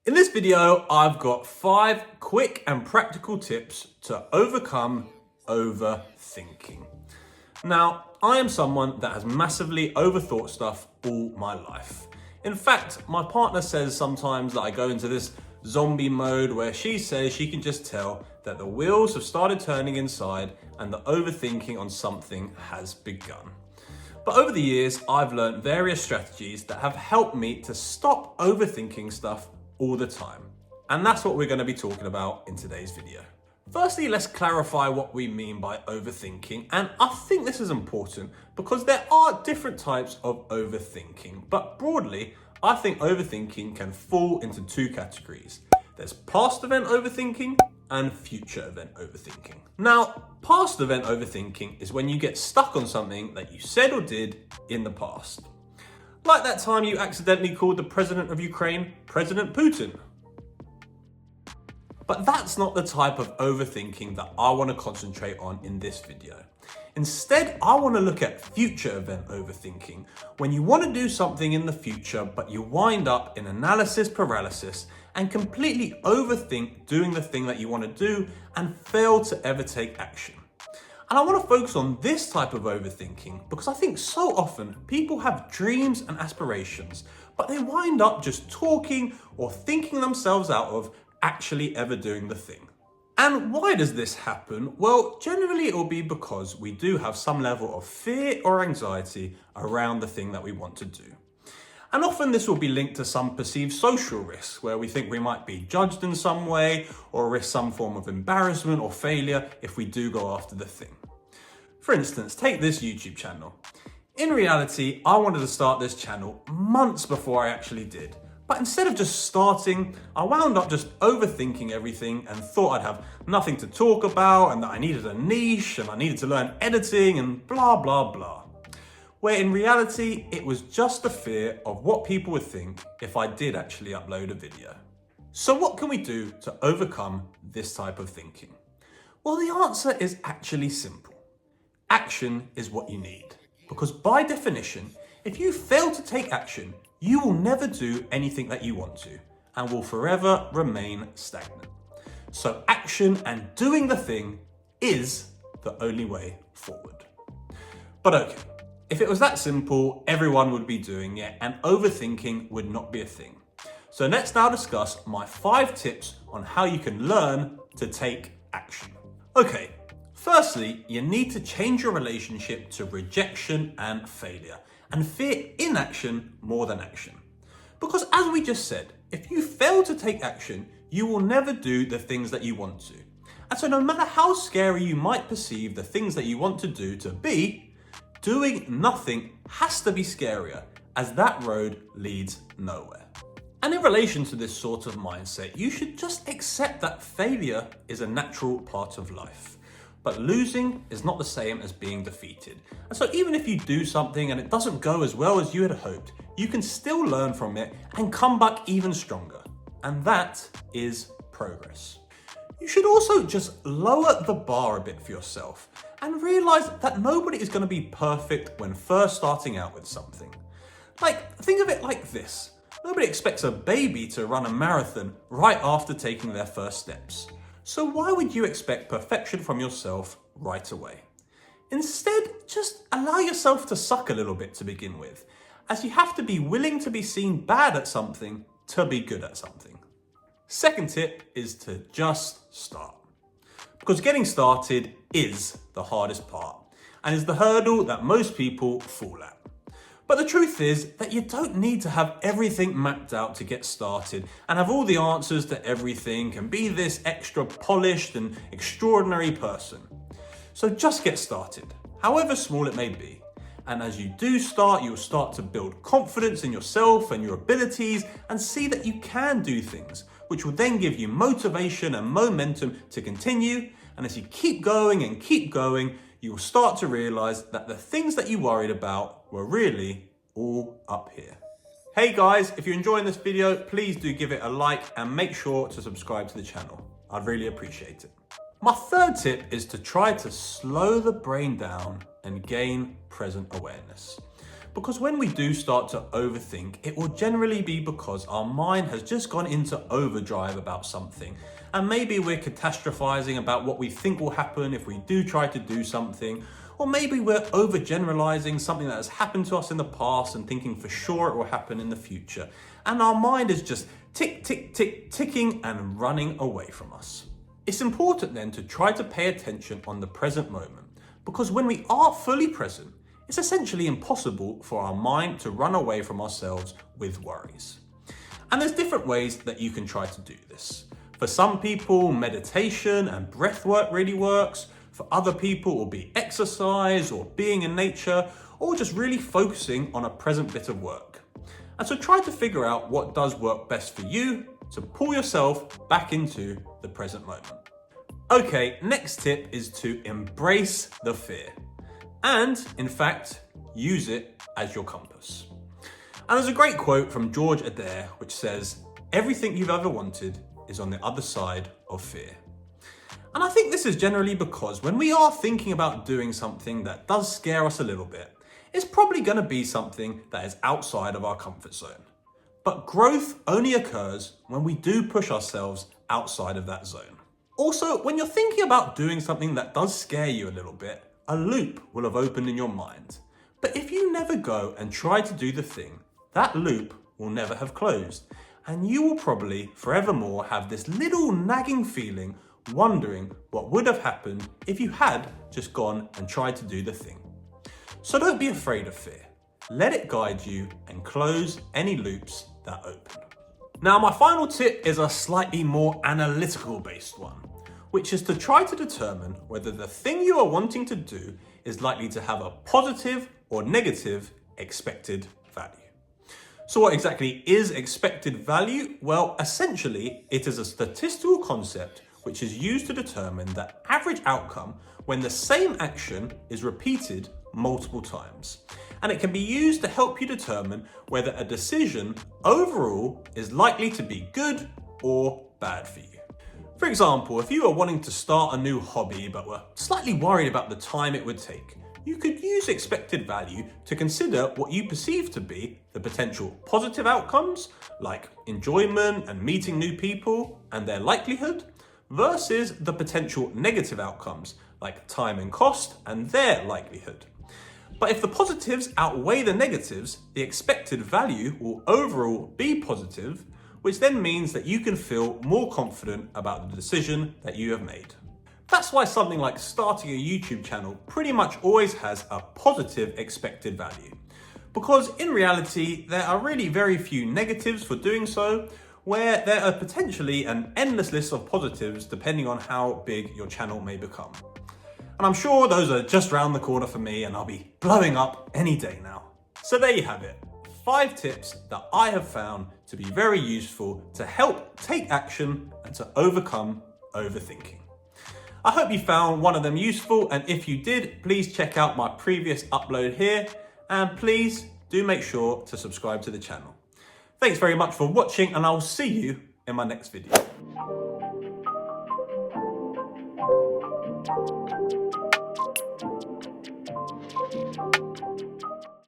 In this video, I've got 5 quick and practical tips to overcome overthinking. Now, I am someone that has massively overthought stuff all my life. In fact, my partner says sometimes that I go into this zombie mode where she says she can just tell that the wheels have started turning inside and the overthinking on something has begun. But over the years, I've learned various strategies that have helped me to stop overthinking stuff all the time. And that's what we're going to be talking about in today's video. Firstly, let's clarify what we mean by overthinking. And I think this is important because there are different types of overthinking. But broadly, I think overthinking can fall into 2 categories. There's past event overthinking and future event overthinking. Now, past event overthinking is when you get stuck on something that you said or did in the past. Like that time you accidentally called the president of Ukraine President Putin. But that's not the type of overthinking that I want to concentrate on in this video. Instead, I want to look at future event overthinking, when you want to do something in the future, but you wind up in analysis paralysis and completely overthink doing the thing that you want to do and fail to ever take action. And I want to focus on this type of overthinking because I think so often people have dreams and aspirations, but they wind up just talking or thinking themselves out of actually ever doing the thing. And why does this happen? Well, generally it will be because we do have some level of fear or anxiety around the thing that we want to do. And often this will be linked to some perceived social risks where we think we might be judged in some way or risk some form of embarrassment or failure if we do go after the thing. For instance, take this YouTube channel. In reality, I wanted to start this channel months before I actually did. But instead of just starting, I wound up just overthinking everything and thought I'd have nothing to talk about and that I needed a niche and I needed to learn editing and blah, blah, blah. Where in reality, it was just the fear of what people would think if I did actually upload a video. So what can we do to overcome this type of thinking? Well, the answer is actually simple. Action is what you need. Because by definition, if you fail to take action, you will never do anything that you want to and will forever remain stagnant. So action and doing the thing is the only way forward. But okay, if it was that simple, everyone would be doing it and overthinking would not be a thing. So let's now discuss my 5 tips on how you can learn to take action. Okay, firstly, you need to change your relationship to rejection and failure and fear inaction more than action. Because as we just said, if you fail to take action, you will never do the things that you want to. And so no matter how scary you might perceive the things that you want to do to be, doing nothing has to be scarier, as that road leads nowhere. And in relation to this sort of mindset, you should just accept that failure is a natural part of life. But losing is not the same as being defeated. And so even if you do something and it doesn't go as well as you had hoped, you can still learn from it and come back even stronger. And that is progress. You should also just lower the bar a bit for yourself and realize that nobody is going to be perfect when first starting out with something. Like, think of it like this. Nobody expects a baby to run a marathon right after taking their first steps. So why would you expect perfection from yourself right away? Instead, just allow yourself to suck a little bit to begin with, as you have to be willing to be seen bad at something to be good at something. Second tip is to just start. Because getting started is the hardest part and is the hurdle that most people fall at. But the truth is that you don't need to have everything mapped out to get started and have all the answers to everything and be this extra polished and extraordinary person. So just get started, however small it may be. And as you do start, you'll start to build confidence in yourself and your abilities and see that you can do things, which will then give you motivation and momentum to continue. And as you keep going, you will start to realize that the things that you worried about were really all up here. Hey guys, if you're enjoying this video, please do give it a like and make sure to subscribe to the channel. I'd really appreciate it. My third tip is to try to slow the brain down and gain present awareness. Because when we do start to overthink, it will generally be because our mind has just gone into overdrive about something. And maybe we're catastrophizing about what we think will happen if we do try to do something. Or maybe we're overgeneralizing something that has happened to us in the past and thinking for sure it will happen in the future. And our mind is just tick, tick, tick, ticking and running away from us. It's important then to try to pay attention on the present moment, because when we are fully present, it's essentially impossible for our mind to run away from ourselves with worries. And there's different ways that you can try to do this. For some people, meditation and breath work really works. For other people, it will be exercise or being in nature, or just really focusing on a present bit of work. And so try to figure out what does work best for you to pull yourself back into the present moment. Okay, next tip is to embrace the fear. And, in fact, use it as your compass. And there's a great quote from George Adair which says, "Everything you've ever wanted is on the other side of fear." And I think this is generally because when we are thinking about doing something that does scare us a little bit, it's probably going to be something that is outside of our comfort zone. But growth only occurs when we do push ourselves outside of that zone. Also, when you're thinking about doing something that does scare you a little bit, a loop will have opened in your mind. But if you never go and try to do the thing, that loop will never have closed. And you will probably forevermore have this little nagging feeling, wondering what would have happened if you had just gone and tried to do the thing. So don't be afraid of fear. Let it guide you and close any loops that open. Now, my final tip is a slightly more analytical based one, which is to try to determine whether the thing you are wanting to do is likely to have a positive or negative expected value. So what exactly is expected value? Well, essentially, it is a statistical concept which is used to determine the average outcome when the same action is repeated multiple times. And it can be used to help you determine whether a decision overall is likely to be good or bad for you. For example, if you are wanting to start a new hobby but were slightly worried about the time it would take, you could use expected value to consider what you perceive to be the potential positive outcomes, like enjoyment and meeting new people and their likelihood, versus the potential negative outcomes, like time and cost and their likelihood. But if the positives outweigh the negatives, the expected value will overall be positive, which then means that you can feel more confident about the decision that you have made. That's why something like starting a YouTube channel pretty much always has a positive expected value. Because in reality, there are really very few negatives for doing so, where there are potentially an endless list of positives depending on how big your channel may become. And I'm sure those are just round the corner for me, and I'll be blowing up any day now. So there you have it. 5 tips that I have found to be very useful to help take action and to overcome overthinking. I hope you found one of them useful, and if you did, please check out my previous upload here, and please do make sure to subscribe to the channel. Thanks very much for watching, and I'll see you in my next video.